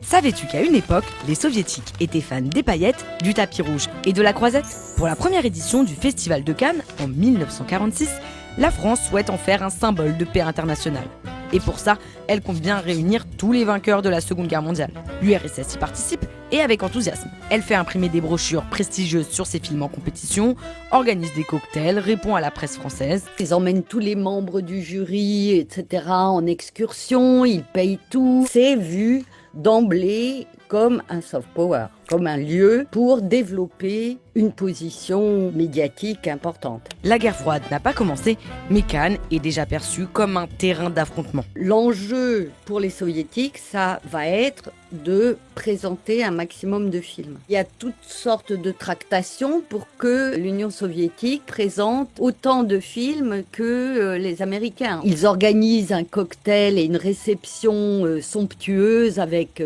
Savais-tu qu'à une époque, les soviétiques étaient fans des paillettes, du tapis rouge et de la croisette? Pour la première édition du Festival de Cannes, en 1946, la France souhaite en faire un symbole de paix internationale. Et pour ça, elle compte bien réunir tous les vainqueurs de la Seconde Guerre mondiale. L'URSS y participe, et avec enthousiasme. Elle fait imprimer des brochures prestigieuses sur ses films en compétition, organise des cocktails, répond à la presse française. Ils emmènent tous les membres du jury, etc. en excursion, ils payent tout. C'est vu d'emblée comme un soft power, comme un lieu pour développer une position médiatique importante. La guerre froide n'a pas commencé, mais Cannes est déjà perçue comme un terrain d'affrontement. L'enjeu pour les soviétiques, ça va être de présenter un maximum de films. Il y a toutes sortes de tractations pour que l'Union soviétique présente autant de films que les Américains. Ils organisent un cocktail et une réception somptueuse avec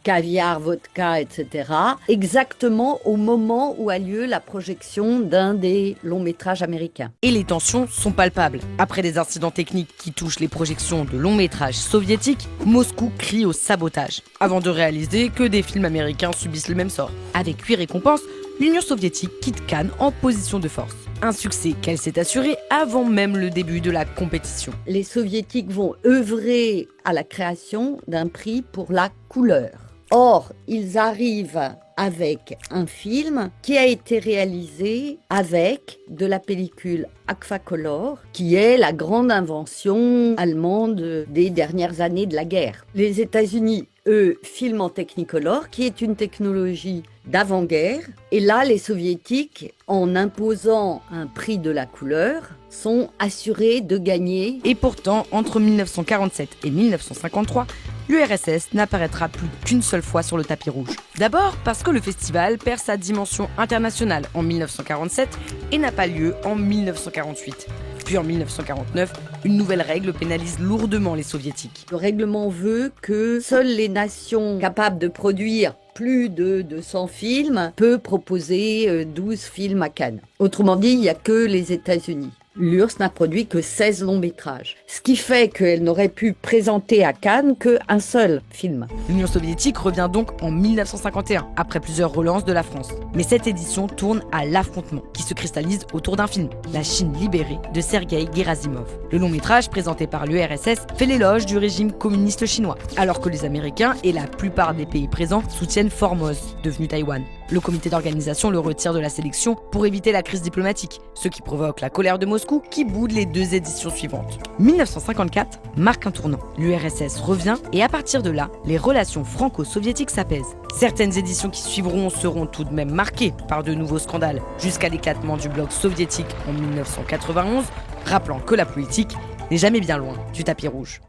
caviar, vodka, etc. exactement au moment où a lieu la projection d'un des longs métrages américains. Et les tensions sont palpables. Après des incidents techniques qui touchent les projections de longs métrages soviétiques, Moscou crie au sabotage, avant de réaliser que des films américains subissent le même sort. Avec 8 récompenses, l'Union soviétique quitte Cannes en position de force. Un succès qu'elle s'est assuré avant même le début de la compétition. Les soviétiques vont œuvrer à la création d'un prix pour la couleur. Or, ils arrivent avec un film qui a été réalisé avec de la pellicule Agfacolor, qui est la grande invention allemande des dernières années de la guerre. Les États-Unis, eux, filment en Technicolor, qui est une technologie d'avant-guerre. Et là, les Soviétiques, en imposant un prix de la couleur, sont assurés de gagner. Et pourtant, entre 1947 et 1953, l'URSS n'apparaîtra plus qu'une seule fois sur le tapis rouge. D'abord parce que le festival perd sa dimension internationale en 1947 et n'a pas lieu en 1948. Puis en 1949, une nouvelle règle pénalise lourdement les soviétiques. Le règlement veut que seules les nations capables de produire plus de 200 films peuvent proposer 12 films à Cannes. Autrement dit, il n'y a que les États-Unis. L'URSS n'a produit que 16 longs métrages, ce qui fait qu'elle n'aurait pu présenter à Cannes qu'un seul film. L'Union soviétique revient donc en 1951, après plusieurs relances de la France. Mais cette édition tourne à l'affrontement, qui se cristallise autour d'un film, La Chine libérée, de Sergueï Gerasimov. Le long métrage, présenté par l'URSS, fait l'éloge du régime communiste chinois, alors que les Américains et la plupart des pays présents soutiennent Formose, devenu Taïwan. Le comité d'organisation le retire de la sélection pour éviter la crise diplomatique, ce qui provoque la colère de Moscou qui boude les 2 éditions suivantes. 1954 marque un tournant. L'URSS revient et à partir de là, les relations franco-soviétiques s'apaisent. Certaines éditions qui suivront seront tout de même marquées par de nouveaux scandales, jusqu'à l'éclatement du bloc soviétique en 1991, rappelant que la politique n'est jamais bien loin du tapis rouge.